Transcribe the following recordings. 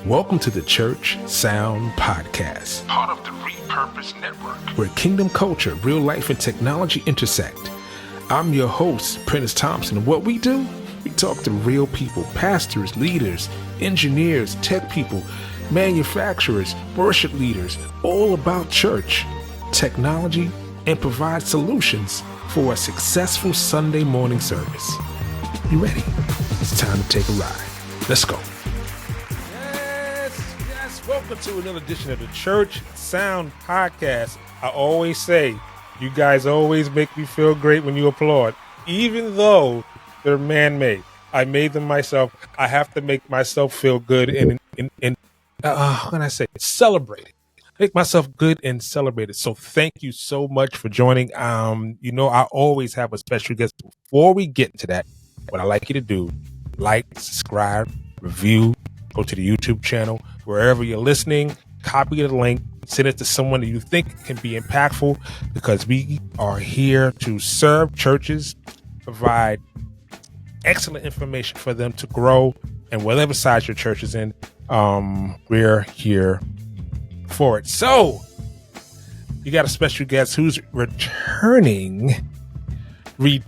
Welcome to the Church Sound Podcast, part of the Repurpose Network, where kingdom culture, real life, and technology intersect. I'm your host, Prentice Thompson, and what we do, we talk to real people, pastors, leaders, engineers, tech people, manufacturers, worship leaders, all about church, technology, and provide solutions for a successful Sunday morning service. You ready? It's time to take a ride. Let's go. Yes. Welcome to another edition of the Church Sound Podcast. I always say, you guys always make me feel great when you applaud, even though they're man-made. I made them myself. I have to make myself feel good and how can I say it? Celebrate it. Make myself good and celebrate it. So thank you so much for joining. I always have a special guest. Before we get into that, what I like you to do, like, subscribe, review, go to the YouTube channel, wherever you're listening, copy the link, send it to someone that you think can be impactful, because we are here to serve churches, provide excellent information for them to grow, and whatever size your church is in, we're here for it. So you got a special guest who's returning. Did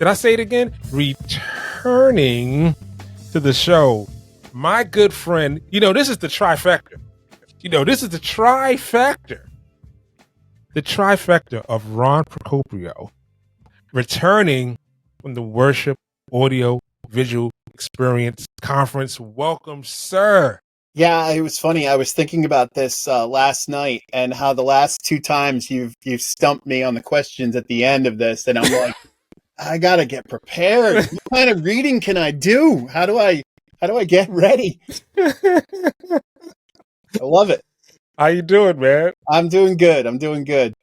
I say it again? Returning to the show. My good friend, this is the trifecta. The trifecta of Ron Procopio, returning from the Worship Audio Visual Experience Conference. Welcome, sir. Yeah, it was funny. I was thinking about this last night and how the last two times you've stumped me on the questions at the end of this, and I'm like, I gotta get prepared. What kind of reading can I do? How do I get ready? I love it. How you doing, man? I'm doing good.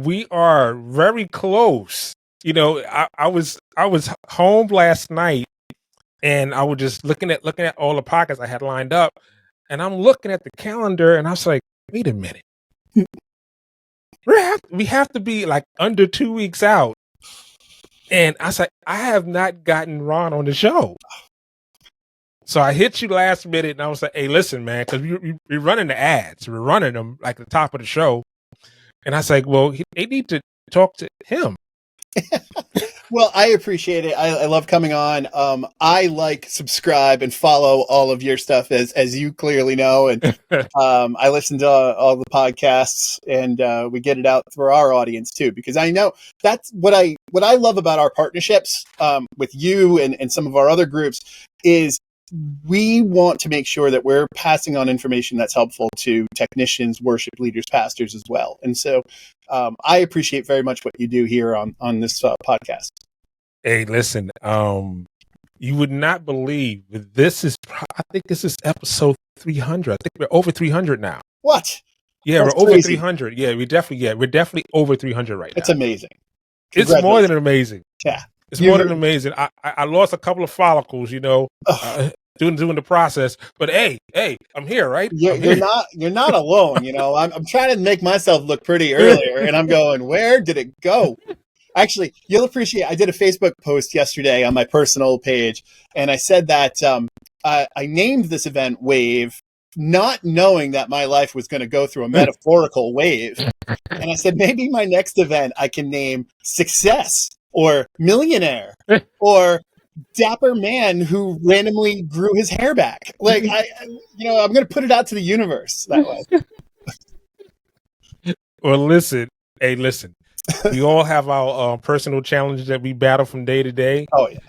We are very close. I was home last night, and I was just looking at all the pockets I had lined up, and I'm looking at the calendar, and I was like, wait a minute. We have to be like under 2 weeks out. And I was like, I have not gotten Ron on the show. So I hit you last minute, and I was like, hey, listen, man, because we're running the ads. We're running them like the top of the show. And I was like, well, they need to talk to him. Well, I appreciate it. I love coming on. I subscribe and follow all of your stuff, as you clearly know. And I listen to all the podcasts, and we get it out for our audience too, because I know that's what I love about our partnerships with you and some of our other groups is we want to make sure that we're passing on information that's helpful to technicians, worship leaders, pastors as well. And so I appreciate very much what you do here on this podcast. Hey, listen, you would not believe that I think this is episode 300. I think we're over 300 now. What? Yeah, That's we're over crazy. 300. Yeah, we're definitely over 300 right now. It's amazing. It's more than amazing. Yeah. It's more than amazing. I lost a couple of follicles, doing the process. But hey, I'm here, right? You're not alone. I'm trying to make myself look pretty earlier, and I'm going, where did it go? Actually, you'll appreciate. I did a Facebook post yesterday on my personal page, and I said that I named this event Wave, not knowing that my life was going to go through a metaphorical wave. And I said, maybe my next event I can name Success, or Millionaire, or Dapper Man who randomly grew his hair back. I'm going to put it out to the universe that way. Well, listen. We all have our personal challenges that we battle from day to day. Oh yeah.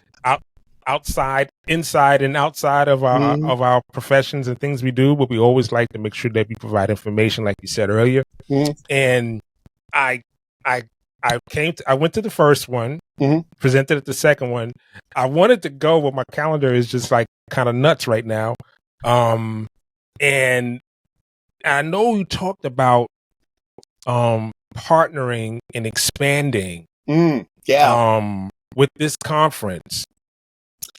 Inside and outside of our professions and things we do, but we always like to make sure that we provide information, like you said earlier. And I went to the first one, presented at the second one. I wanted to go, but my calendar is just like kind of nuts right now. And I know you talked about partnering and expanding with this conference.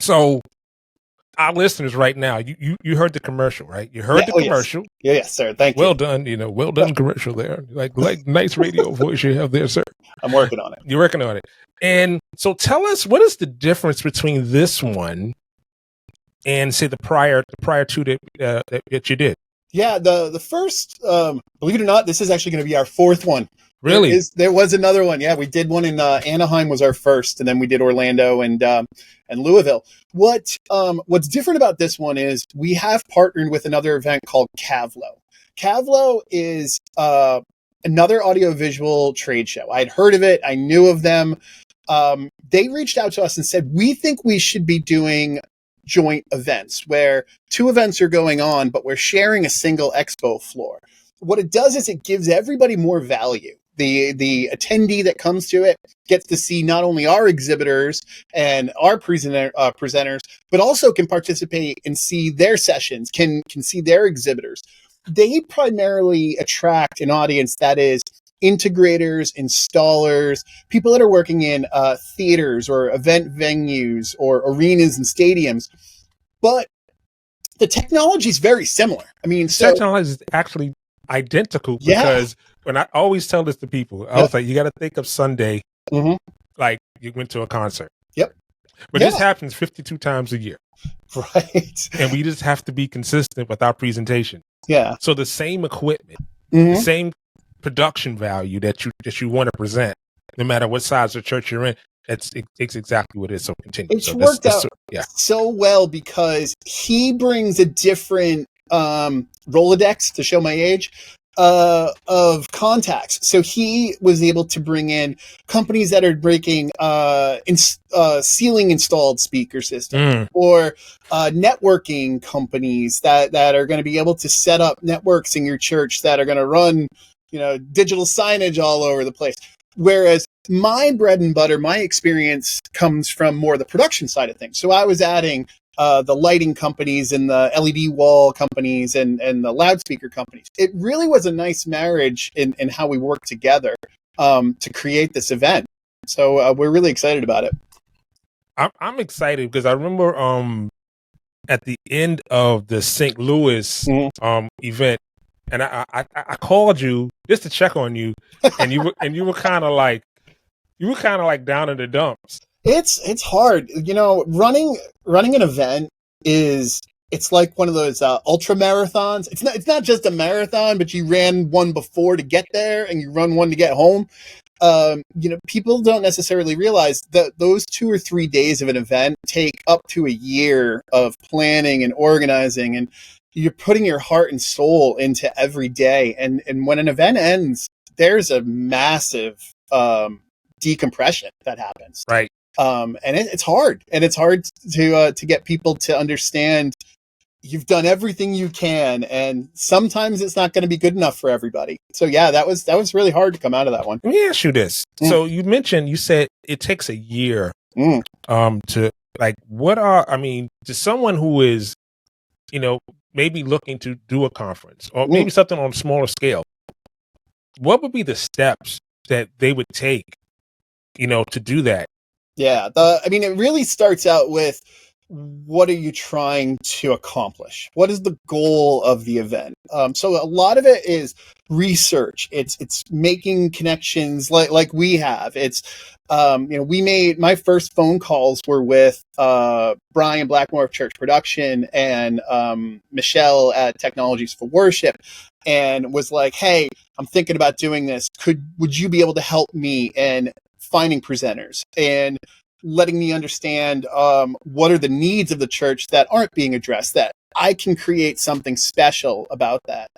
So our listeners right now, you heard the commercial, right? You heard the commercial. Yes, sir. Thank you. Well done, well done commercial there. Like nice radio voice you have there, sir. I'm working on it. You're working on it. And so tell us, what is the difference between this one and say the prior two that you did? Yeah, the first, believe it or not, this is actually going to be our fourth one. Really? There was another one. Yeah, we did one in Anaheim was our first, and then we did Orlando and Louisville. What's different about this one is we have partnered with another event called Cavlo. Cavlo is another audiovisual trade show. I'd heard of it. I knew of them. They reached out to us and said, we think we should be doing joint events where two events are going on, but we're sharing a single expo floor. What it does is it gives everybody more value. The attendee that comes to it gets to see not only our exhibitors and our presenters, but also can participate and see their sessions, can see their exhibitors. They primarily attract an audience that is integrators, installers, people that are working in theaters or event venues or arenas and stadiums. But the technology is very similar. I mean, so technology is actually identical because when I always tell this to people, I was like, you got to think of Sunday like you went to a concert. Yep. But this happens 52 times a year. Right. And we just have to be consistent with our presentation. Yeah. So the same equipment, the same production value that you want to present, no matter what size of church you're in, it's exactly what it is. So continue. It's worked out so well because he brings a different Rolodex, to show my age, of contacts. So he was able to bring in companies that are breaking ceiling installed speaker systems or networking companies that are going to be able to set up networks in your church that are going to run, digital signage all over the place. Whereas my bread and butter, my experience comes from more the production side of things. So I was adding the lighting companies and the LED wall companies and the loudspeaker companies. It really was a nice marriage in how we worked together to create this event. So we're really excited about it. I'm excited because I remember at the end of the St. Louis event, and I called you just to check on you, and you were kind of like down in the dumps. It's hard, running an event it's like one of those ultra marathons. It's not just a marathon, but you ran one before to get there and you run one to get home. People don't necessarily realize that those 2 or 3 days of an event take up to a year of planning and organizing, and you're putting your heart and soul into every day. And when an event ends, there's a massive decompression that happens. Right. And it's hard, to get people to understand you've done everything you can, and sometimes it's not going to be good enough for everybody. So yeah, that was really hard to come out of that one. Let me ask you this. So you said it takes a year to to someone who is, maybe looking to do a conference or maybe something on a smaller scale, what would be the steps that they would take, to do that? Yeah. It really starts out with, what are you trying to accomplish? What is the goal of the event? So a lot of it is research. It's making connections like we have. It's, we made, my first phone calls were with Brian Blackmore of Church Production and Michelle at Technologies for Worship, and was like, hey, I'm thinking about doing this. Would you be able to help me in finding presenters and letting me understand what are the needs of the church that aren't being addressed, that I can create something special about that.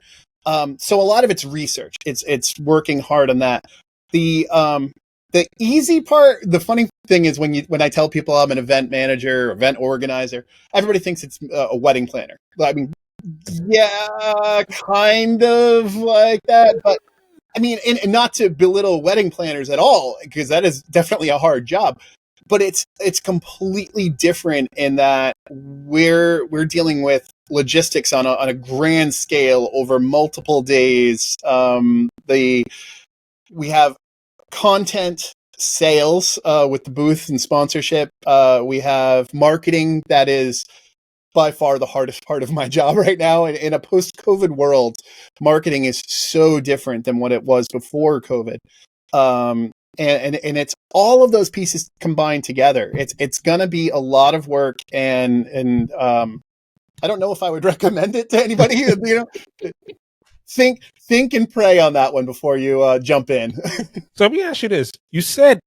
So a lot of it's research. It's working hard on that. The easy part, the funny thing is when I tell people I'm an event manager, event organizer, everybody thinks it's a wedding planner. I mean, yeah, kind of like that, but and not to belittle wedding planners at all, because that is definitely a hard job. But it's completely different in that we're dealing with logistics on a grand scale over multiple days. We have content sales with the booth and sponsorship. We have marketing that is by far the hardest part of my job right now. In a post-COVID world, marketing is so different than what it was before COVID. And it's all of those pieces combined together. It's going to be a lot of work, and I don't know if I would recommend it to anybody. You know, think and pray on that one before you jump in. So let me ask you this: you said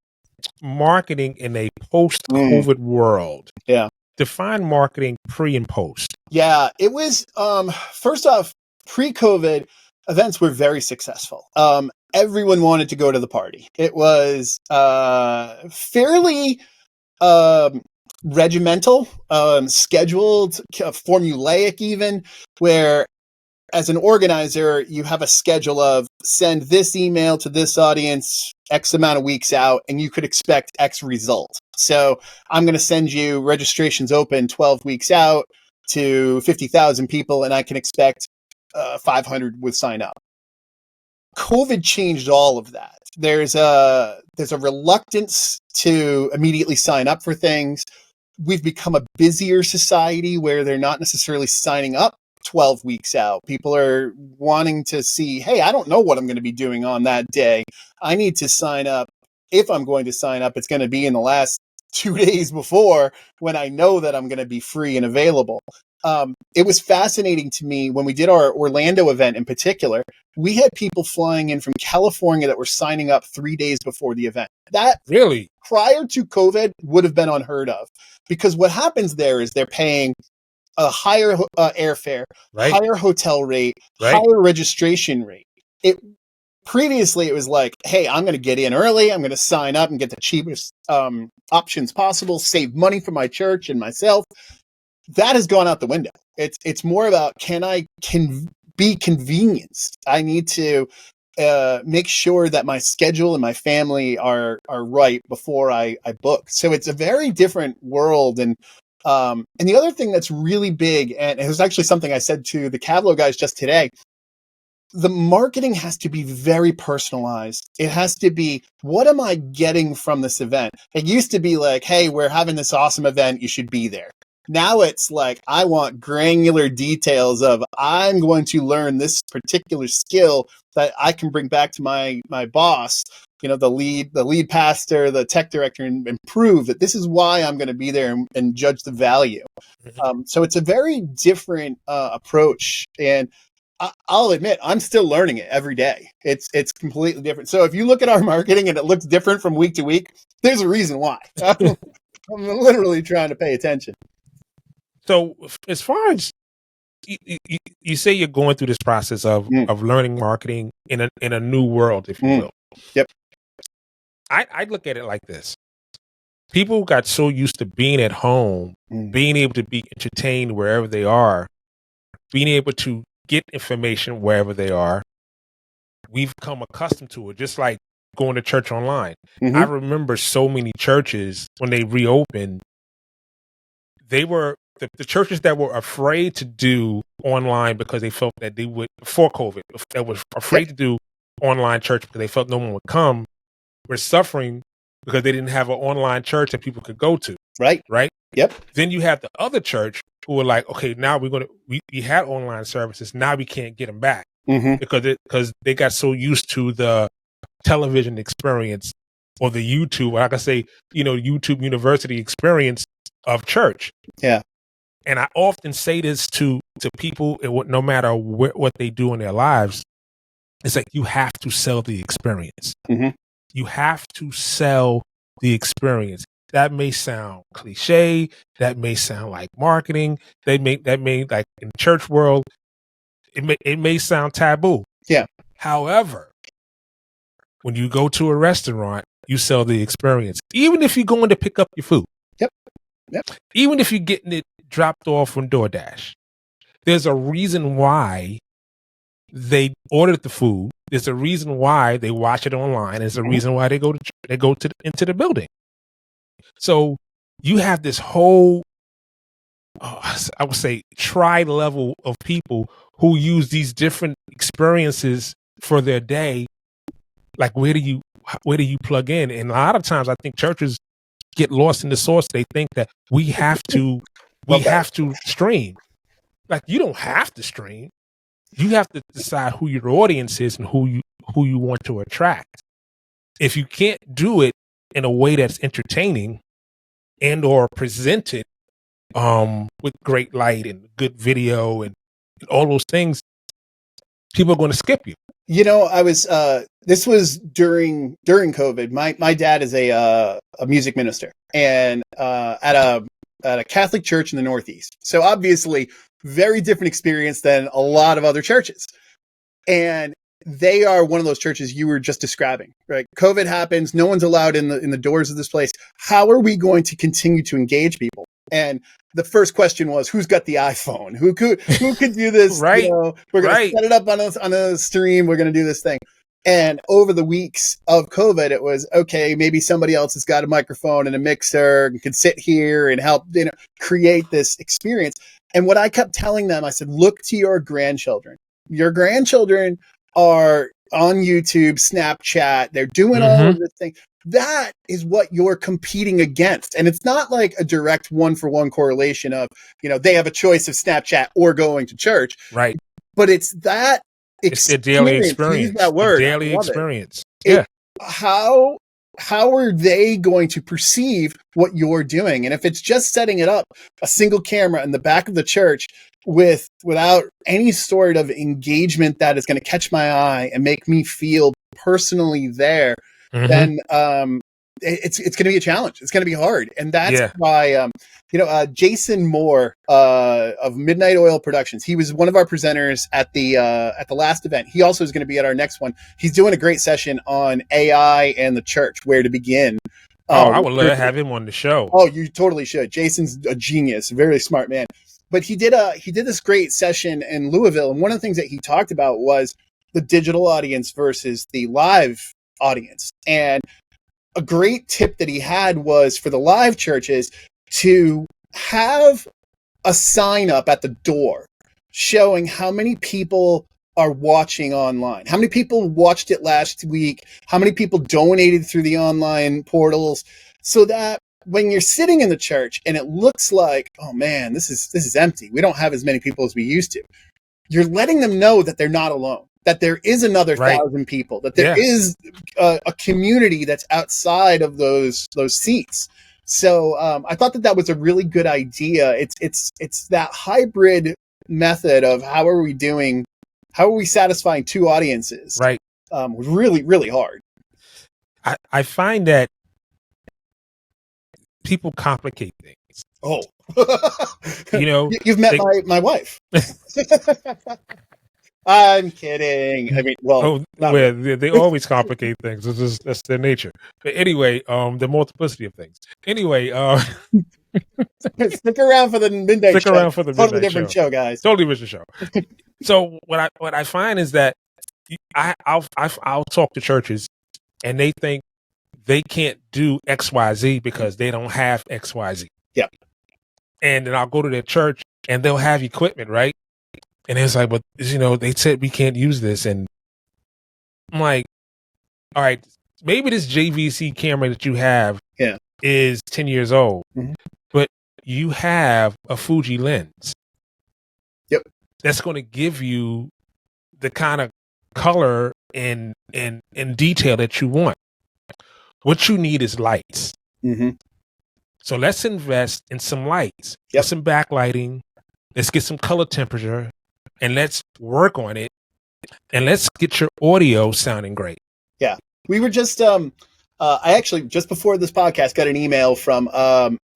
marketing in a post-COVID world. Yeah. Define marketing pre and post. Yeah, it was first off, pre-COVID events were very successful. Everyone wanted to go to the party. It was fairly regimental, scheduled, formulaic even, where as an organizer, you have a schedule of send this email to this audience X amount of weeks out, and you could expect X result. So I'm going to send you registrations open 12 weeks out to 50,000 people, and I can expect 500 would sign up. COVID changed all of that. There's a reluctance to immediately sign up for things. We've become a busier society where they're not necessarily signing up 12 weeks out. People are wanting to see, hey, I don't know what I'm going to be doing on that day. I need to sign up. If I'm going to sign up, it's going to be in the last 2 days before, when I know that I'm going to be free and available. It was fascinating to me when we did our Orlando event in particular. We had people flying in from California that were signing up 3 days before the event. That Really? prior to COVID would have been unheard of, because what happens there is they're paying a higher airfare, Right. higher hotel rate, Right. higher registration rate. Previously, it was like, hey, I'm going to get in early. I'm going to sign up and get the cheapest options possible, save money for my church and myself. That has gone out the window. It's more about, can I be convenienced? I need to make sure that my schedule and my family are right before I book. So it's a very different world. And the other thing that's really big, and it was actually something I said to the Cavlo guys just today, the marketing has to be very personalized. It has to be, what am I getting from this event? It used to be like, hey, we're having this awesome event, you should be there. Now it's like, I want granular details of, I'm going to learn this particular skill that I can bring back to my boss, you know, the lead pastor, the tech director, and prove that this is why I'm going to be there and judge the value. So it's a very different approach. And I'll admit, I'm still learning it every day. It's completely different. So if you look at our marketing and it looks different from week to week, there's a reason why. I'm literally trying to pay attention. So as far as you say, you're going through this process of learning marketing in a new world, if you will. Yep. I look at it like this. People got so used to being at home, being able to be entertained wherever they are, being able to get information wherever they are. We've become accustomed to it, just like going to church online. I remember so many churches, when they reopened, they were the churches that were afraid to do online because they felt that they would, before COVID, that was afraid to do online church because they felt no one would come, were suffering because they didn't have an online church that people could go to. Right. Yep. Then you have the other church who were like, okay, now we had online services. Now we can't get them back because they got so used to the television experience or the YouTube, like I say, YouTube University experience of church. Yeah. And I often say this to people, no matter what they do in their lives. It's like, you have to sell the experience. You have to sell the experience. That may sound cliche. That may sound like marketing. That may like in church world, it may sound taboo. Yeah. However, when you go to a restaurant, you sell the experience. Even if you're going to pick up your food. Yep. Even if you're getting it dropped off from DoorDash, there's a reason why they ordered the food. There's a reason why they watch it online. There's a reason why they go into the building. So you have this whole, I would say, tri-level of people who use these different experiences for their day. Like, where do you plug in? And a lot of times, I think churches get lost in the sauce. They think that we have to stream. Like, you don't have to stream. You have to decide who your audience is and who you want to attract. If you can't do it in a way that's entertaining and or presented with great light and good video and all those things, people are going to skip you. You know, I was this was during COVID. My dad is a music minister and at a Catholic church in the Northeast. So obviously very different experience than a lot of other churches. And they are one of those churches you were just describing, right? COVID happens, no one's allowed in the doors of this place. How are we going to continue to engage people? And the first question was, who's got the iPhone? Who could do this? Right. You know, we're going to set it up on a stream. We're going to do this thing. And over the weeks of COVID, it was, okay, maybe somebody else has got a microphone and a mixer and can sit here and help, you know, create this experience. And what I kept telling them, I said, look to your grandchildren. Your grandchildren are on YouTube, Snapchat. They're doing all of this thing. That is what you're competing against. And it's not like a direct one-for-one correlation of, you know, they have a choice of Snapchat or going to church. Right. But it's that it's their daily experience. Use that word. Daily experience. Yeah. How are they going to perceive what you're doing? And if it's just setting it up, a single camera in the back of the church without any sort of engagement that is going to catch my eye and make me feel personally there, then it's going to be a challenge. It's going to be hard. And that's why, Jason Moore of Midnight Oil Productions, he was one of our presenters at the last event. He also is going to be at our next one. He's doing a great session on AI and the church, where to begin. I would love to have him on the show. Oh, you totally should. Jason's a genius, a very smart man. But he did this great session in Louisville. And one of the things that he talked about was the digital audience versus the live audience. And a great tip that he had was for the live churches to have a sign up at the door showing how many people are watching online, how many people watched it last week, how many people donated through the online portals, so that when you're sitting in the church and it looks like, oh man, this is empty, we don't have as many people as we used to, you're letting them know that they're not alone, that there is another 1,000 people, that there is a community that's outside of those seats. So I thought that was a really good idea. It's that hybrid method of how are we satisfying two audiences? Right. Really, really hard. I find that people complicate things. Oh, you know, you've met my wife. I'm kidding. I mean, well, they always complicate things. That's their nature. But anyway, the multiplicity of things. Anyway, stick around for the midnight show. Stick around for the totally different show, guys. Totally different show. So what I find is that I'll talk to churches and they think they can't do XYZ because they don't have XYZ. Yeah. And then I'll go to their church and they'll have equipment, right? And it's like, but you know, they said we can't use this, and I'm like, all right, maybe this JVC camera that you have is 10 years old, but you have a Fuji lens. Yep. That's going to give you the kind of color and detail that you want. What you need is lights. So let's invest in some lights, get some backlighting, let's get some color temperature, and let's work on it, and let's get your audio sounding great. Yeah. We were just, I actually, just before this podcast, got an email from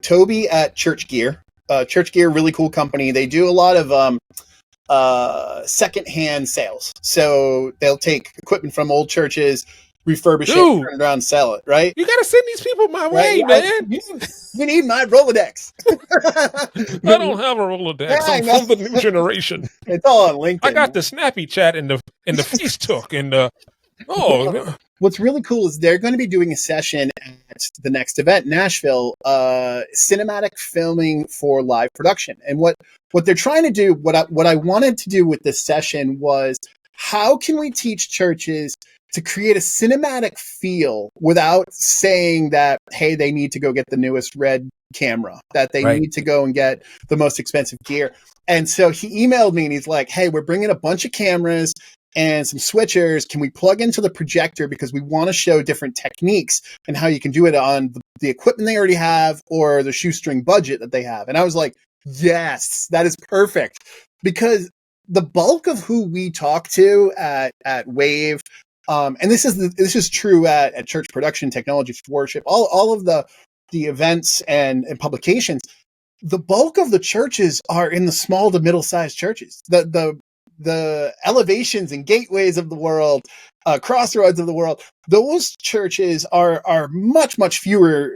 Toby at Church Gear. Church Gear, really cool company. They do a lot of secondhand sales. So they'll take equipment from old churches, refurbish it, turn it around, sell it, right? You got to send these people my way, man. You need my Rolodex. I don't have a Rolodex. I'm from the new generation. It's all on LinkedIn. I got the Snappy Chat and the Facebook and What's really cool is they're going to be doing a session at the next event, Nashville, cinematic filming for live production. And what they're trying to do, what I wanted to do with this session was, how can we teach churches to create a cinematic feel without saying that, hey, they need to go get the newest red camera, that they need to go and get the most expensive gear. And so he emailed me and he's like, hey, we're bringing a bunch of cameras and some switchers. Can we plug into the projector? Because we want to show different techniques and how you can do it on the equipment they already have or the shoestring budget that they have. And I was like, Yes, that is perfect, because the bulk of who we talk to at Wave, and this is true at church production, technology for worship, all of the events and publications. The bulk of the churches are in the small to middle sized churches. The elevations and gateways of the world, crossroads of the world, those churches are much fewer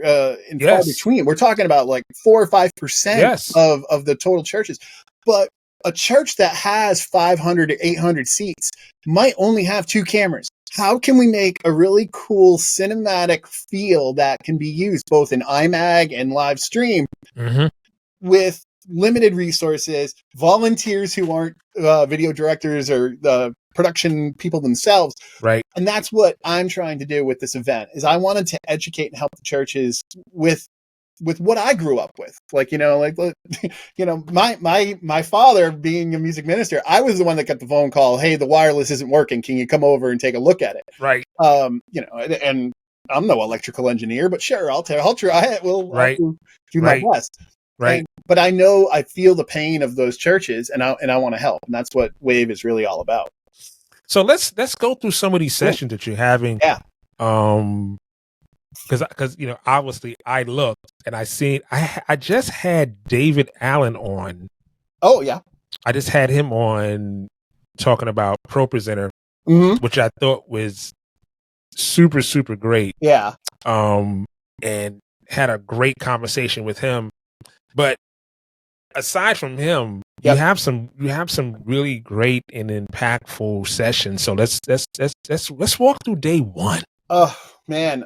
and far Yes. between. We're talking about like 4 or 5% Yes. of the total churches. But a church that has 500 to 800 seats might only have 2 cameras. How can we make a really cool cinematic feel that can be used both in iMag and live stream with limited resources, volunteers who aren't video directors or the production people themselves? Right. And that's what I'm trying to do with this event, is I wanted to educate and help the churches with what I grew up with. Like, my father being a music minister, I was the one that got the phone call, hey, the wireless isn't working. Can you come over and take a look at it? Right. And I'm no electrical engineer, but sure, I'll try it. I'll do my best. Right. But I feel the pain of those churches, and I want to help. And that's what Wave is really all about. So let's go through some of these sessions that you're having. Yeah. Because obviously I looked and I seen I just had David Allen on. Oh yeah. I just had him on talking about Pro Presenter, which I thought was super great. Yeah. And had a great conversation with him. But aside from him, you have some really great and impactful sessions. So let's walk through day one. Oh man.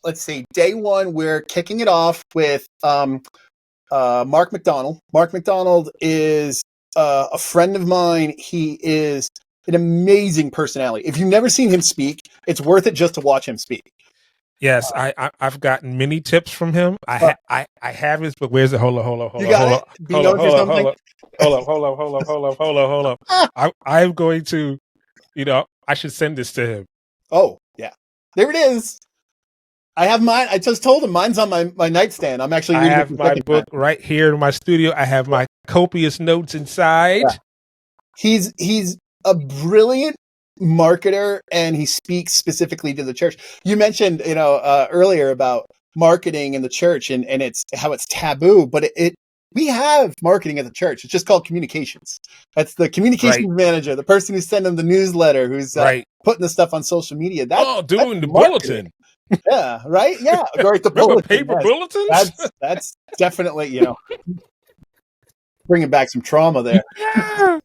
Let's see. Day one, we're kicking it off with Mark McDonald. Mark McDonald is a friend of mine. He is an amazing personality. If you've never seen him speak, it's worth it just to watch him speak. Yes, I've gotten many tips from him. I have his book. Where's it? Hold up. You got it? Be known for something? Hold up. I'm going to, I should send this to him. Oh, yeah. There it is. I have mine. I just told him mine's on my nightstand. I'm actually reading I have my book right here in my studio. I have my copious notes inside. Yeah. He's a brilliant marketer, and he speaks specifically to the church. You mentioned, earlier about marketing in the church and it's how it's taboo, but we have marketing at the church. It's just called communications. That's the communications manager, the person who's sending the newsletter, who's putting the stuff on social media. Doing the bulletin. Yeah, right? Yeah. Or the bulletin. Paper bulletins? That's definitely, bringing back some trauma there. Yeah.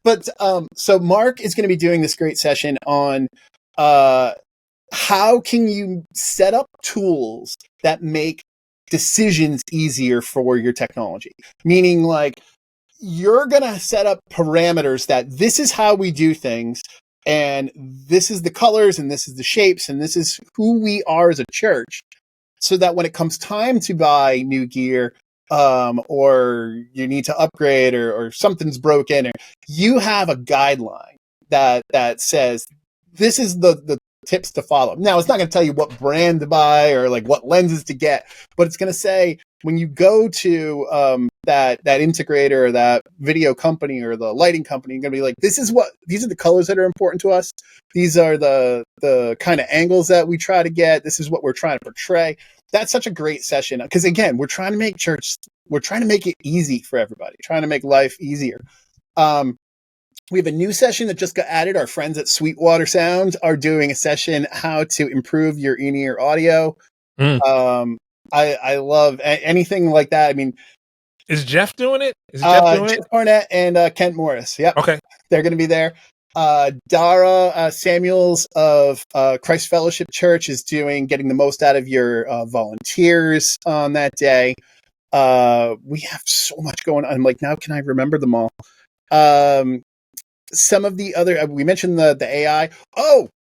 But so Mark is going to be doing this great session on how can you set up tools that make decisions easier for your technology. Meaning, like, you're going to set up parameters that this is how we do things, and this is the colors, and this is the shapes, and this is who we are as a church, so that when it comes time to buy new gear, or you need to upgrade, or something's broken, or you have a guideline that says this is the tips to follow. Now, it's not going to tell you what brand to buy or like what lenses to get, but it's going to say when you go to that integrator or that video company or the lighting company, you're going to be like, these are the colors that are important to us. These are the kind of angles that we try to get. This is what we're trying to portray. That's such a great session because, again, we're trying to make it easy for everybody, trying to make life easier. We have a new session that just got added. Our friends at Sweetwater Sound are doing a session how to improve your in-ear audio. I love anything like that. I mean, is Jeff doing it? Jeff Barnett and Kent Morris. Yep. Okay. They're going to be there. Dara Samuels of Christ Fellowship Church is getting the most out of your volunteers on that day. We have so much going on. I'm like, now can I remember them all? Some of the other, we mentioned the AI.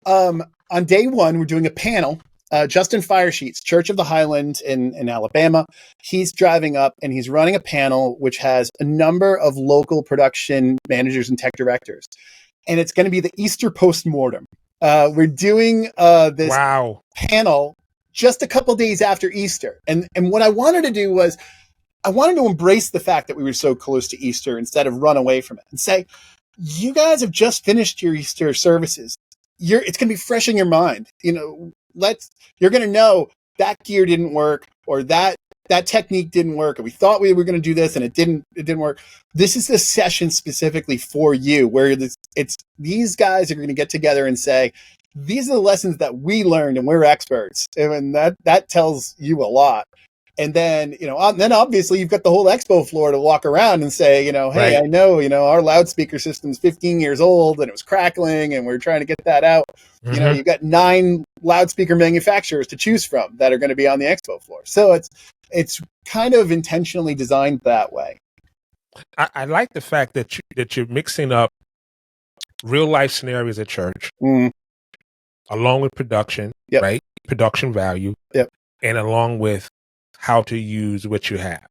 On day one, we're doing a panel. Justin Firesheets, Church of the Highlands in Alabama. He's driving up and he's running a panel which has a number of local production managers and tech directors. And it's going to be the Easter postmortem. We're doing this panel just a couple days after Easter. And what I wanted to do was I wanted to embrace the fact that we were so close to Easter instead of run away from it and say, you guys have just finished your Easter services. It's going to be fresh in your mind. You're going to know that gear didn't work, or that technique didn't work, and we thought we were going to do this and it didn't work. This is the session specifically for you, where these guys are going to get together and say, these are the lessons that we learned and we're experts. And that tells you a lot. And then, then obviously you've got the whole expo floor to walk around and say, hey, right. I know, our loudspeaker system's 15 years old and it was crackling and we're trying to get that out. Mm-hmm. You've got 9 loudspeaker manufacturers to choose from that are going to be on the expo floor. So it's kind of intentionally designed that way. I like the fact that you're mixing up real life scenarios at church, along with production, yep. Right? Production value, yep. And along with how to use what you have.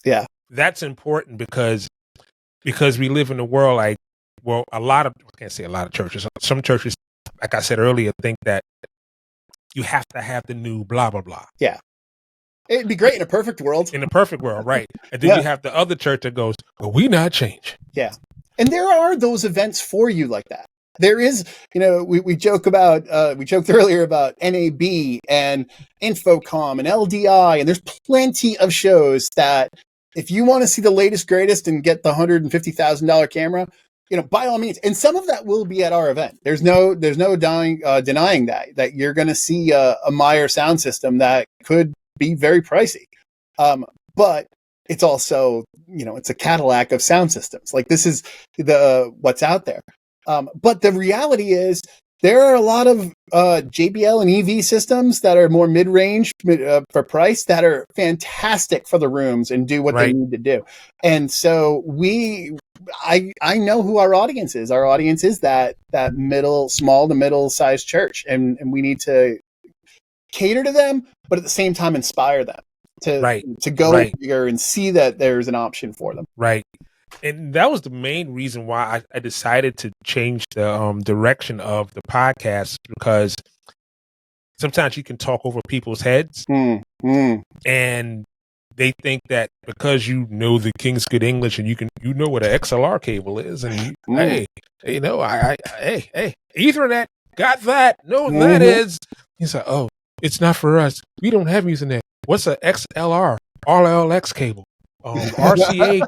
Yeah. That's important because we live in a world I can't say a lot of churches. Some churches, like I said earlier, think that you have to have the new blah, blah, blah. Yeah. It'd be great in a perfect world. In a perfect world, right. And then you have the other church that goes, well, we not change. Yeah. And there are those events for you like that. There is, we joked earlier about NAB and Infocom and LDI, and there's plenty of shows that if you want to see the latest, greatest and get the $150,000 camera, by all means. And some of that will be at our event. There's no denying that you're going to see a Meyer sound system that could be very pricey. But it's also, it's a Cadillac of sound systems. Like, this is what's out there. But the reality is there are a lot of JBL and EV systems that are more mid-range for price that are fantastic for the rooms and do what they need to do. And so I know who our audience is. Our audience is that small to middle-sized church, and we need to cater to them, but at the same time inspire them to go bigger and see that there's an option for them. Right. And that was the main reason why I decided to change the direction of the podcast, because sometimes you can talk over people's heads and they think that because you know the King's Good English and you know what an XLR cable is, and hey, Ethernet, got that? No, that is. He's like, oh, it's not for us. We don't have Ethernet. What's a XLR? RLX cable? RCA?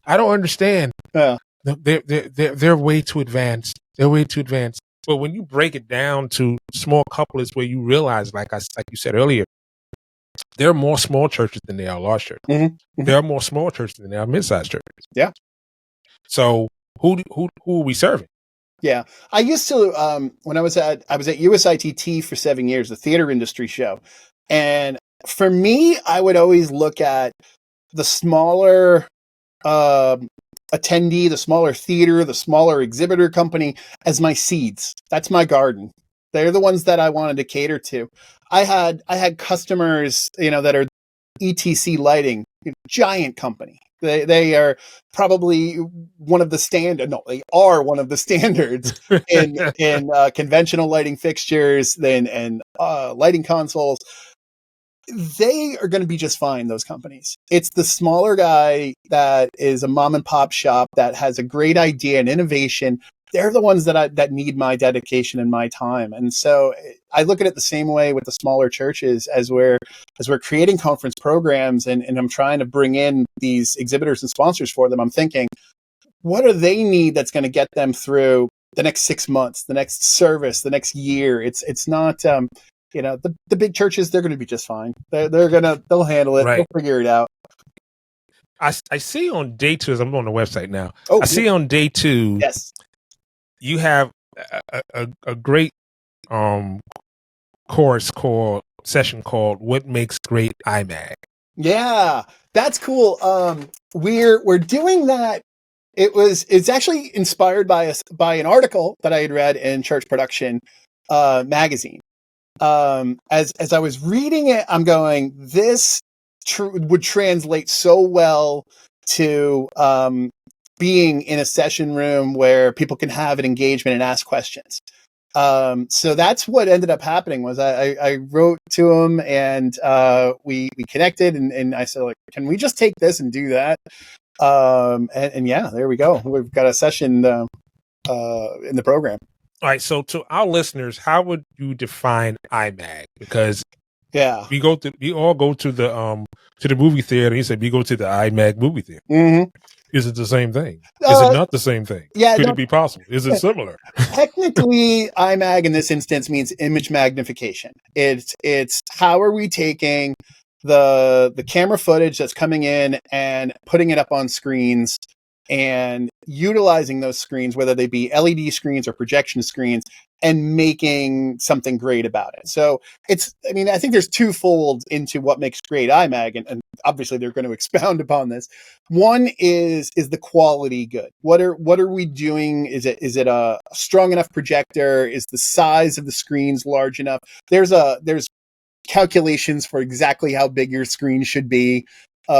I don't understand. Yeah. They're way too advanced. They're way too advanced. But when you break it down to small couplets, where you realize, like you said earlier, there are more small churches than there are large churches. Mm-hmm. There are more small churches than there are mid-sized churches. Yeah. So who are we serving? Yeah, I used to when I was at USITT for 7 years, the theater industry show, and for me, I would always look at the smaller attendee, the smaller theater, the smaller exhibitor company as my seeds. That's my garden. They're the ones that I wanted to cater to. I had customers, that are ETC Lighting, giant company. They are probably one of the they are one of the standards in conventional lighting fixtures and lighting consoles. They are going to be just fine, those companies. It's the smaller guy that is a mom and pop shop that has a great idea and innovation. They're the ones that need my dedication and my time. And so I look at it the same way with the smaller churches as we're creating conference programs and I'm trying to bring in these exhibitors and sponsors for them. I'm thinking, what do they need that's going to get them through the next 6 months, the next service, the next year? It's not, the big churches, they're going to be just fine. They'll handle it. Right. They'll figure it out. I see on day 2, as I'm on the website now, see on day 2, yes, you have a great session called "What Makes Great iMac." Yeah, that's cool. We're doing that. It's actually inspired by an article that I had read in Church Production magazine. As I was reading it, I'm going, this would translate so well to being in a session room where people can have an engagement and ask questions. So that's what ended up happening was I wrote to him and we connected and I said, like, can we just take this and do that? And yeah, there we go. We've got a session in the program. All right. So to our listeners, how would you define IMAG? Because yeah, we all go to the movie theater. He said we go to the IMAG movie theater. Mm-hmm. Is it the same thing? Is it not the same thing? Yeah, could it be possible? Is it similar? Technically, IMAG in this instance means image magnification. It's how are we taking the camera footage that's coming in and putting it up on screens and utilizing those screens, whether they be LED screens or projection screens, and making something great about it. So I think there's twofold into what makes great IMAG, and obviously they're going to expound upon this. One is the quality good? What are we doing? Is it a strong enough projector? Is the size of the screens large enough? There's calculations for exactly how big your screen should be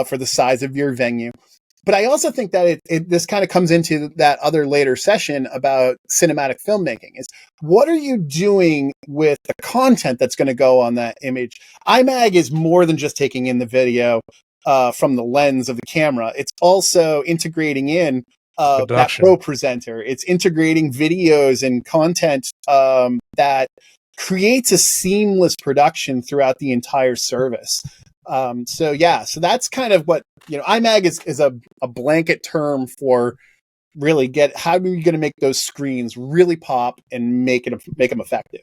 for the size of your venue. But I also think that this kind of comes into that other later session about cinematic filmmaking is what are you doing with the content that's going to go on that image? IMAG is more than just taking in the video from the lens of the camera. It's also integrating in that pro presenter. It's integrating videos and content that creates a seamless production throughout the entire service. So that's kind of what, IMAG is a blanket term for really how are you going to make those screens really pop and make them effective.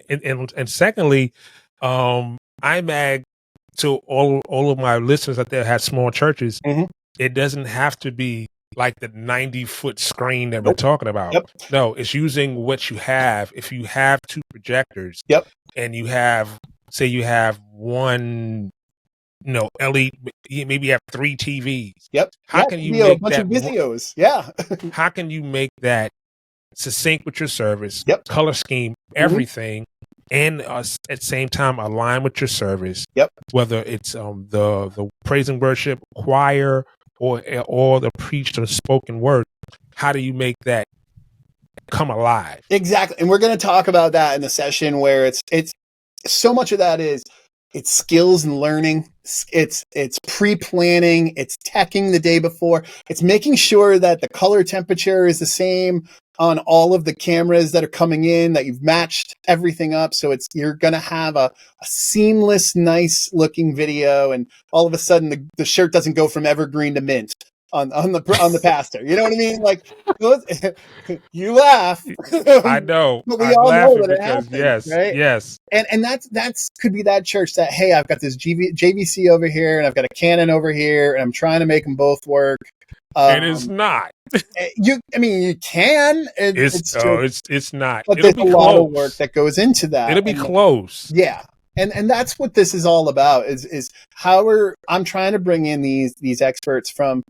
And secondly, IMAG, to all of my listeners out there have small churches, mm-hmm. It doesn't have to be like the 90-foot screen that we're talking about. Yep. No, it's using what you have. If you have two projectors, yep. and you have one, LED, maybe you have 3 TVs. Yep. How can you make a bunch that of videos? Yeah. How can you make that succinct with your service? Yep. Color scheme, everything, and at the same time align with your service. Yep. Whether it's the praise and worship choir or the preached or spoken word, how do you make that come alive? Exactly, and we're going to talk about that in the session where it's so much of that is it's skills and learning. It's pre-planning. It's teching the day before. It's making sure that the color temperature is the same on all of the cameras that are coming in, that you've matched everything up. So you're going to have a seamless, nice looking video. And all of a sudden the shirt doesn't go from evergreen to mint on the pastor. You know what I mean? Like, you laugh. I know. But we all know that it happens. Yes. Right? Yes. And that's could be that church that, hey, I've got this JVC over here and I've got a Canon over here and I'm trying to make them both work. It is not. You can. It's not. But there's a lot of work that goes into that. It'll be close. Yeah. And that's what this is all about is how I'm trying to bring in these experts from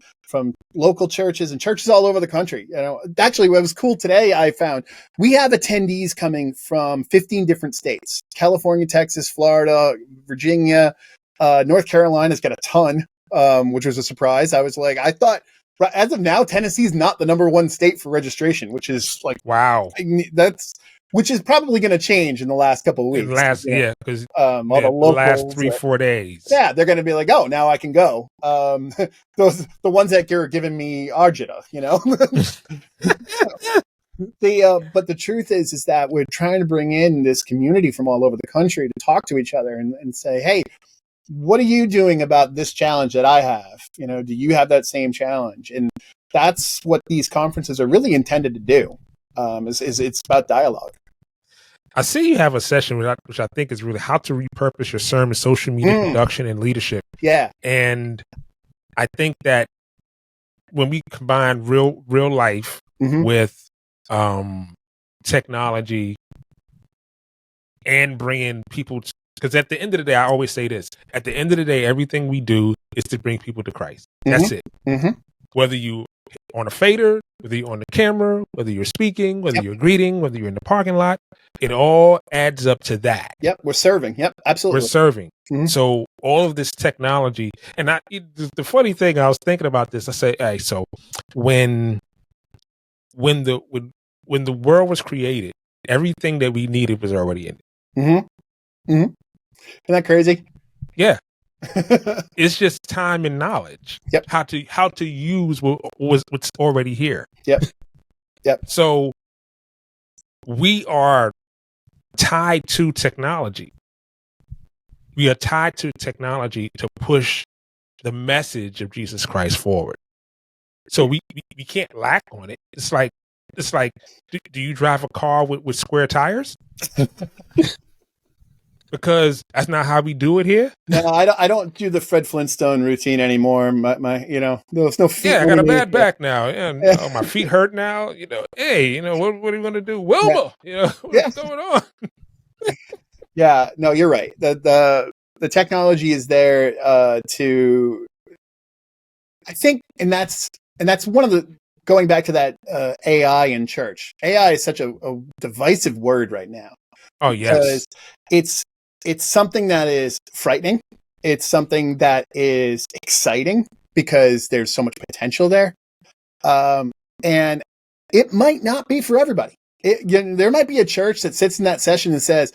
local churches and churches all over the country. Actually what was cool today, I found we have attendees coming from 15 different states: California, Texas, Florida, Virginia, North Carolina's got a ton, which was a surprise. I was like, I thought as of now, Tennessee's not the number one state for registration, which is like, wow. Which is probably going to change in the last couple of weeks. Because all the locals, last 3-4 days. Yeah, they're going to be like, oh, now I can go. The ones that are giving me Arjuna, but the truth is that we're trying to bring in this community from all over the country to talk to each other and say, hey, what are you doing about this challenge that I have? Do you have that same challenge? And that's what these conferences are really intended to do. It's about dialogue. I see you have a session which I think is really how to repurpose your sermon, social media production, and leadership. Yeah. And I think that when we combine real life with technology and bringing people, because at the end of the day, I always say this, at the end of the day, everything we do is to bring people to Christ. That's it. Whether you on a fader, whether you're on the camera, whether you're speaking, whether you're greeting, whether you're in the parking lot, it all adds up to that. Yep, we're serving. Yep, absolutely. We're serving. So all of this technology, and the funny thing, I was thinking about this. I say, hey, so when the world was created, Everything that we needed was already in it. Mm-hmm. Mm-hmm. Isn't that crazy? Yeah. It's just time and knowledge. Yep. How to use what's already here. Yep. Yep. So we are tied to technology. We are tied to technology to push the message of Jesus Christ forward. So we can't lack on it. It's like do you drive a car with square tires? Because that's not how we do it here. No, I don't do the Fred Flintstone routine anymore. My there's no feet. Yeah, I got a bad Yeah. back now, and my feet hurt now. Hey, what are you going to do, Wilma? What's going on? Yeah, no, you're right. The technology is there to, I think, and that's one of the, going back to that AI in church. AI is such a divisive word right now. Oh yes, because it's something that is frightening. It's something that is exciting because there's so much potential there, and it might not be for everybody. There might be a church that sits in that session and says,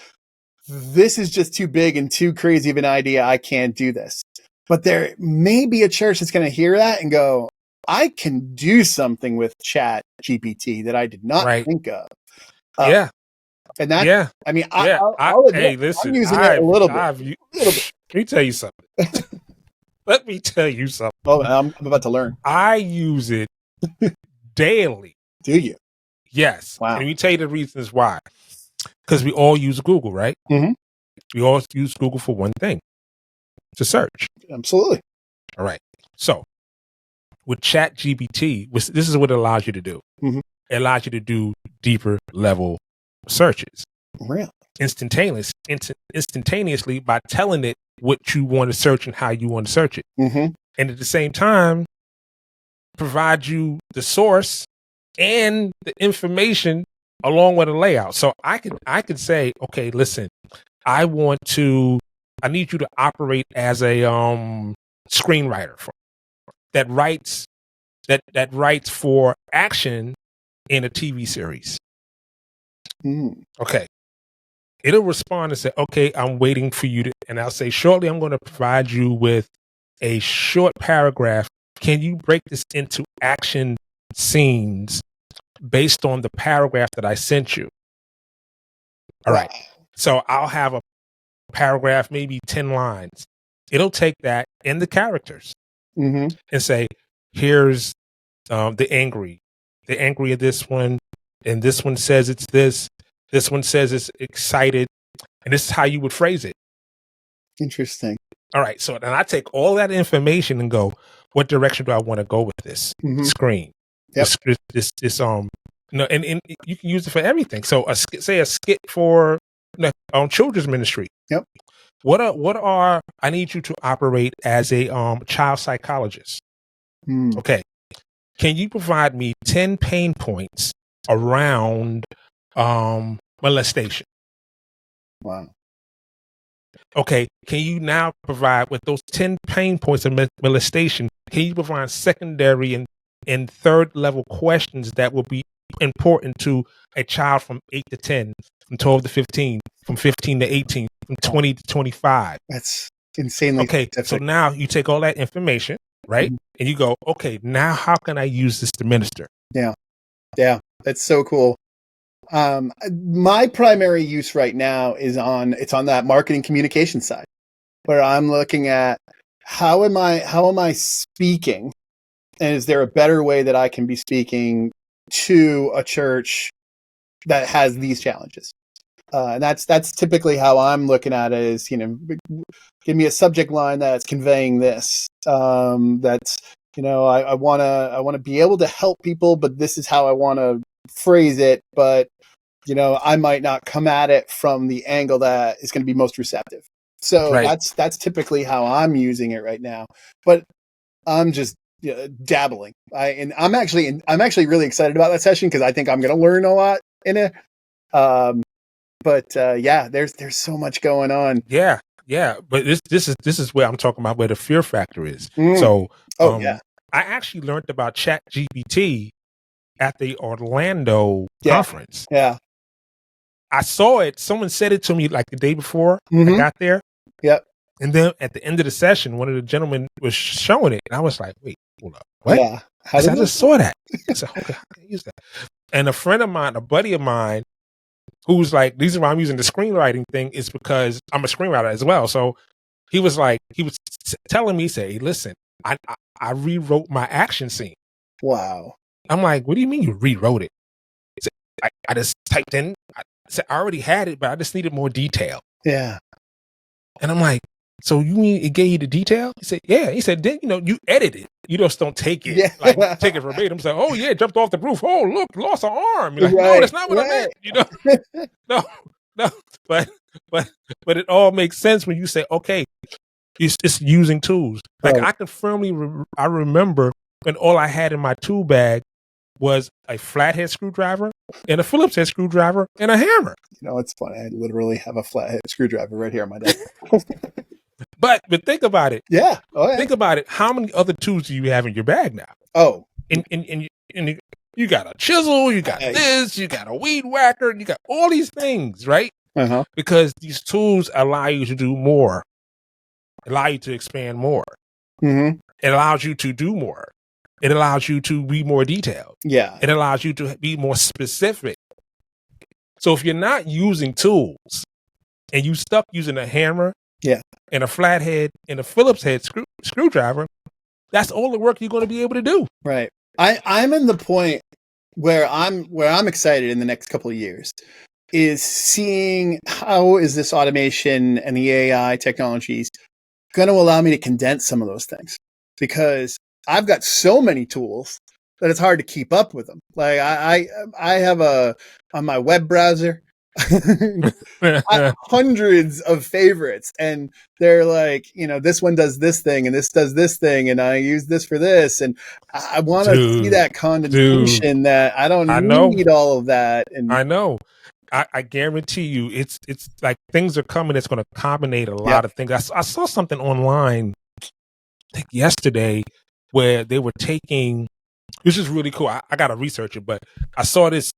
this is just too big and too crazy of an idea. I can't do this. But there may be a church that's going to hear that and go, I can do something with Chat GPT that I did not think of. Yeah. And that, yeah. I mean, Yeah. I'll admit, hey, listen, I'm using it a little bit. Let me tell you something. Let me tell you something. Oh, I'm about to learn. I use it daily. Do you? Yes. Wow. And let me tell you the reasons why. Because we all use Google, right? Mm-hmm. We all use Google for one thing, to search. Absolutely. All right. So with Chat GPT, this is what it allows you to do. Mm-hmm. It allows you to do deeper level searches. Really? Instantaneously by telling it what you want to search and how you want to search it. Mm-hmm. And at the same time, provide you the source and the information along with a layout. So I could say, okay, listen, I need you to operate as a screenwriter that writes for action in a TV series. Mm. Okay. It'll respond and say, okay, I'm waiting for you to, and I'll say, shortly, I'm going to provide you with a short paragraph. Can you break this into action scenes based on the paragraph that I sent you? All right. So I'll have a paragraph, maybe 10 lines. It'll take that and the characters and say, here's the angry of this one. And this one says it's this. This one says it's excited. And this is how you would phrase it. Interesting. All right. So then I take all that information and go, what direction do I want to go with this screen? Yep. This and you can use it for everything. So say a skit for children's ministry. Yep. I need you to operate as a child psychologist. Okay. Can you provide me 10 pain points around molestation? Wow. Okay. Can you now provide, with those 10 pain points of molestation, can you provide secondary and third level questions that will be important to a child from 8 to 10, from 12 to 15, from 15 to 18, from 20 to 25? That's insanely specific. So now you take all that information, right? And you go, okay, now how can I use this to minister? Yeah. Yeah. That's so cool. My primary use right now is on that marketing communication side, where I'm looking at how am I speaking, and is there a better way that I can be speaking to a church that has these challenges? And that's typically how I'm looking at it, is, give me a subject line that's conveying this. That's, I want to be able to help people, but this is how I want to phrase it. But, I might not come at it from the angle that is going to be most receptive. So that's typically how I'm using it right now. But I'm just dabbling. I'm actually really excited about that session, because I think I'm going to learn a lot in it. But there's so much going on. Yeah. But this is where I'm talking about where the fear factor is. So, I actually learned about Chat GPT at the Orlando conference. Yeah. I saw it. Someone said it to me like the day before I Mhm. got there. Yep. And then at the end of the session, one of the gentlemen was showing it. And I was like, wait, hold up. What? Yeah. How I did said, I that just saw that. I said, okay, how can I use that? And a friend of mine, a buddy of mine, who's like, the reason why I'm using the screenwriting thing is because I'm a screenwriter as well. So he was telling me, say, said, hey, listen, I rewrote my action scene. Wow. I'm like, what do you mean you rewrote it? He said, I just typed in, I said, I already had it, but I just needed more detail. Yeah. And I'm like, so you mean it gave you the detail? He said, yeah. He said, then, you edit it. You just don't take it. Yeah. Like, take it verbatim. Say, oh, yeah, jumped off the roof. Oh, look, lost an arm. You're like, no, Right. that's not what I meant. No, no. But it all makes sense when you say, okay, it's using tools. Like, Right. I can firmly, I remember when all I had in my tool bag was a flathead screwdriver and a Phillips head screwdriver and a hammer. You know, it's funny. I literally have a flathead screwdriver right here on my desk. But think about it. Yeah. Oh, yeah. Think about it. How many other tools do you have in your bag now? Oh. And you got a chisel, you got this, you got a weed whacker, you got all these things, right? Uh-huh. Because these tools allow you to do more, allow you to expand more. Mm-hmm. It allows you to do more. It allows you to be more detailed. Yeah. It allows you to be more specific. So if you're not using tools and you stuck using a hammer, and a flathead and a Phillips head screwdriver, that's all the work you're going to be able to do. Right. I'm in the point where I'm excited in the next couple of years is seeing how is this automation and the AI technologies going to allow me to condense some of those things, because I've got so many tools that it's hard to keep up with them. Like I have on my web browser, hundreds of favorites, and they're like, this one does this thing and this does this thing, and I use this for this, and I want to see that condensation that I don't need all of that. And I know. I guarantee you it's like things are coming that's going to combine a lot of things. I saw something online, I think yesterday, where they were taking, this is really cool. I got to research it, but I saw this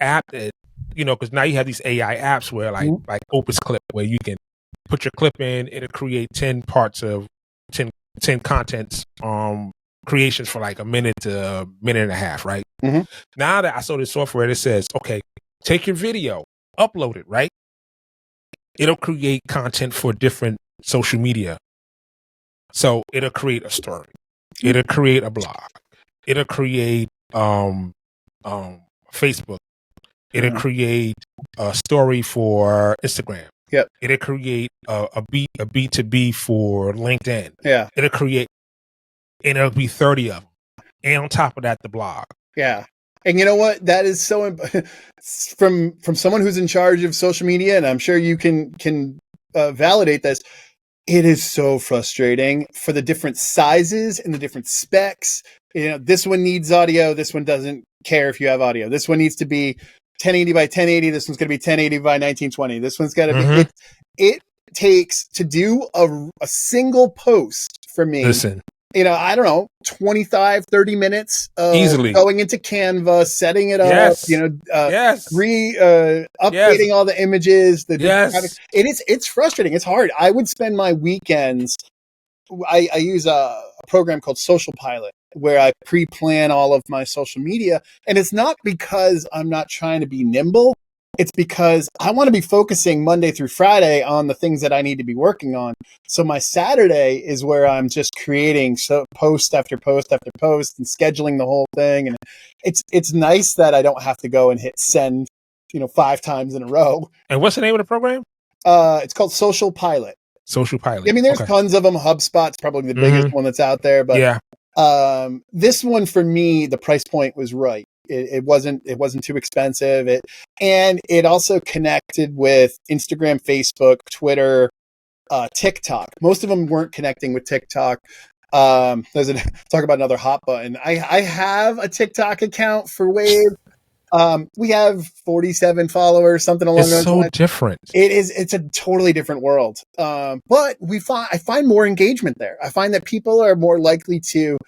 app that, because now you have these AI apps where like Opus Clip, where you can put your clip in, it'll create 10 parts of 10 contents creations for like a minute to a minute and a half, right? Mm-hmm. Now that I saw this software that says, okay, take your video, upload it, right? It'll create content for different social media. So it'll create a story. It'll create a blog. It'll create Facebook. It'll create a story for Instagram. Yep. It'll create a B2B for LinkedIn. Yeah. It'll create, and it'll be 30 of them. And on top of that, the blog. Yeah. And you know what? That is so from someone who's in charge of social media, and I'm sure you can validate this. It is so frustrating for the different sizes and the different specs. This one needs audio. This one doesn't care if you have audio. This one needs to be 1080 by 1080. This one's going to be 1080 by 1920. This one's got to be. It takes to do a single post for me. Listen. I don't know, 25, 30 minutes of easily going into Canva, setting it up, updating all the images. It's frustrating. It's hard. I would spend my weekends. I use a program called Social Pilot, where I pre-plan all of my social media. And it's not because I'm not trying to be nimble. It's because I want to be focusing Monday through Friday on the things that I need to be working on. So my Saturday is where I'm just creating post after post after post and scheduling the whole thing. And it's nice that I don't have to go and hit send, 5 times in a row. And what's the name of the program? It's called Social Pilot. Social Pilot. I mean, there's tons of them. HubSpot's probably the biggest one that's out there, but this one for me, the price point was right. It wasn't too expensive. And it also connected with Instagram, Facebook, Twitter, TikTok. Most of them weren't connecting with TikTok. Talk about another hot button. I have a TikTok account for Wave. We have 47 followers, something along those lines. It's so different. It's a totally different world. But I find more engagement there. I find that people are more likely to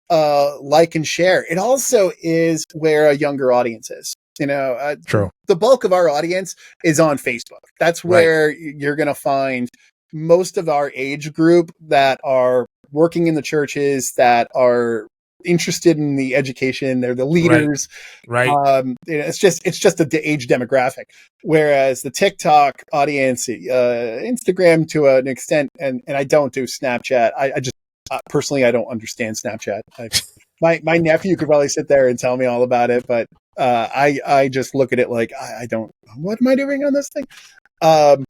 like and share. It also is where a younger audience is. True. The bulk of our audience is on Facebook. That's where you're going to find most of our age group that are working in the churches, that are interested in the education. They're the leaders. Right. It's just the age demographic. Whereas the TikTok audience, Instagram to an extent, and I don't do Snapchat. I just personally, I don't understand Snapchat. My nephew could probably sit there and tell me all about it, but I just look at it like I don't. What am I doing on this thing? But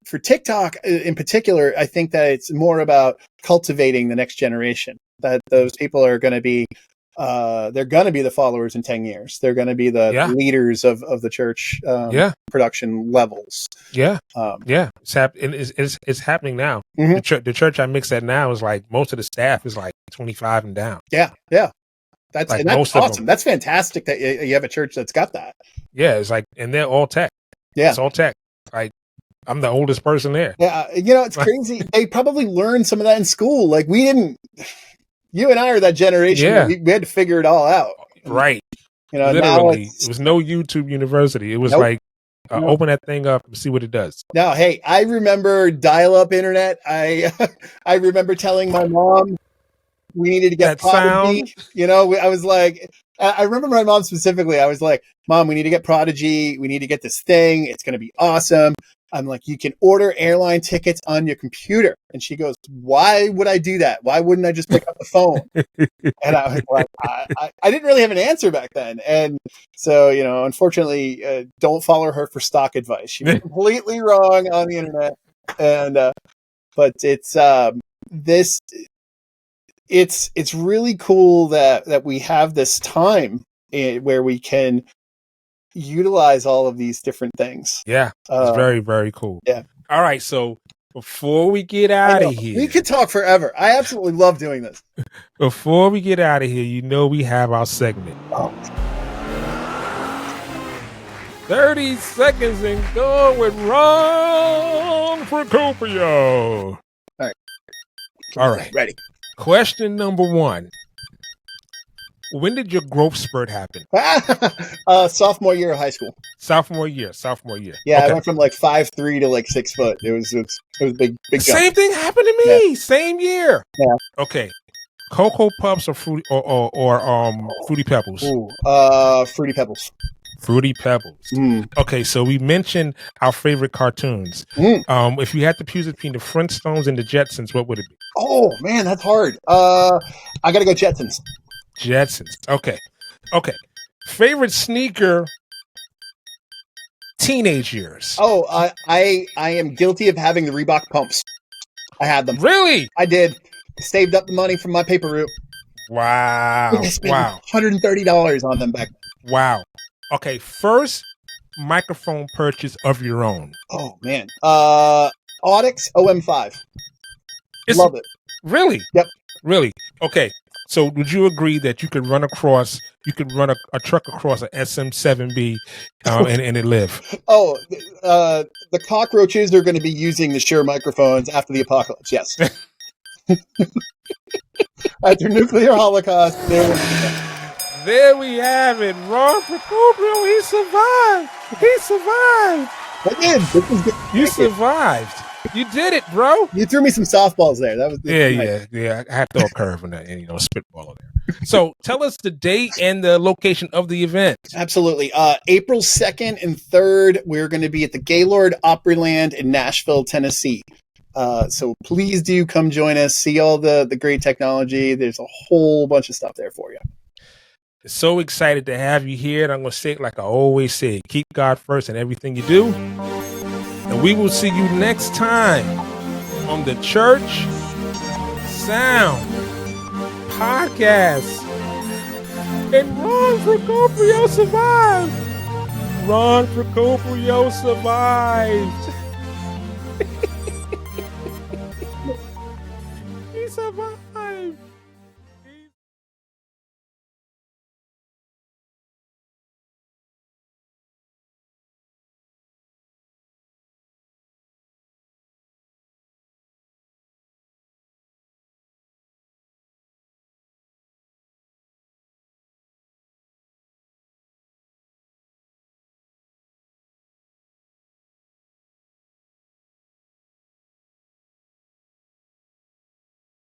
for TikTok in particular, I think that it's more about cultivating the next generation. That those people are going to be, they're going to be the followers in 10 years. They're going to be the leaders of the church production levels. It's happening now. Mm-hmm. The church I mix at now is like most of the staff is like 25 and down. That's awesome. That's fantastic that you have a church that's got that. Yeah, it's like, and they're all tech. Yeah, it's all tech. Like, I'm the oldest person there. Yeah, it's crazy. They probably learned some of that in school. Like, we didn't. You and I are that generation. Yeah. We had to figure it all out. Right. Literally, it was no YouTube University. It was like, open that thing up and see what it does. No, hey, I remember dial-up internet. I remember telling my mom we needed to get Prodigy. I was like, I remember my mom specifically. I was like, Mom, we need to get Prodigy. We need to get this thing. It's going to be awesome. I'm like, you can order airline tickets on your computer. And she goes, why would I do that? Why wouldn't I just pick up the phone? And I was like, I didn't really have an answer back then. And so, unfortunately, don't follow her for stock advice. She was completely wrong on the internet. And, but it's really cool that we have this time where we can utilize all of these different things. Yeah, it's very, very cool. Yeah. All right, so before we get out of here, we could talk forever. I absolutely love doing this. Before we get out of here, we have our segment. 30 seconds and go with Ron Procopio. All right. Ready. Question number 1. When did your growth spurt happen? Sophomore year of high school. Sophomore year. Yeah, okay. I went from like 5'3" to like 6 foot. It was big jump. Same thing happened to me. Yeah. Same year. Yeah. Okay. Cocoa Puffs or Fruity Pebbles? Ooh, Fruity Pebbles. Fruity Pebbles. Mm. Okay, so we mentioned our favorite cartoons. Mm. If you had to choose between the Flintstones and the Jetsons, what would it be? Oh man, that's hard. I gotta go Jetsons. Okay. Favorite sneaker, teenage years. Oh, I am guilty of having the Reebok pumps. I had them. Really? I did. Saved up the money from my paper route. Wow. I spent $130 on them back then. Wow. Okay, first microphone purchase of your own. Oh man. Audix OM5. Love it. Really? Yep. Really? Okay. So would you agree that you could run a truck across an SM7B and it live? Oh, the cockroaches are going to be using the Shure microphones after the apocalypse. Yes. After nuclear holocaust, there we have it. Ron Procopio, he survived. I did. This is good. You survived. You did it, bro. You threw me some softballs there. That was nice. Yeah. I had to throw a curve in that and spitball in there. So tell us the date and the location of the event. Absolutely. April 2nd and 3rd, we're going to be at the Gaylord Opryland in Nashville, Tennessee. So please do come join us. See all the great technology. There's a whole bunch of stuff there for you. So excited to have you here. And I'm going to say it like I always say, keep God first in everything you do. And we will see you next time on the Church Sound Podcast. And Ron Procopio survived. Ron Procopio survived.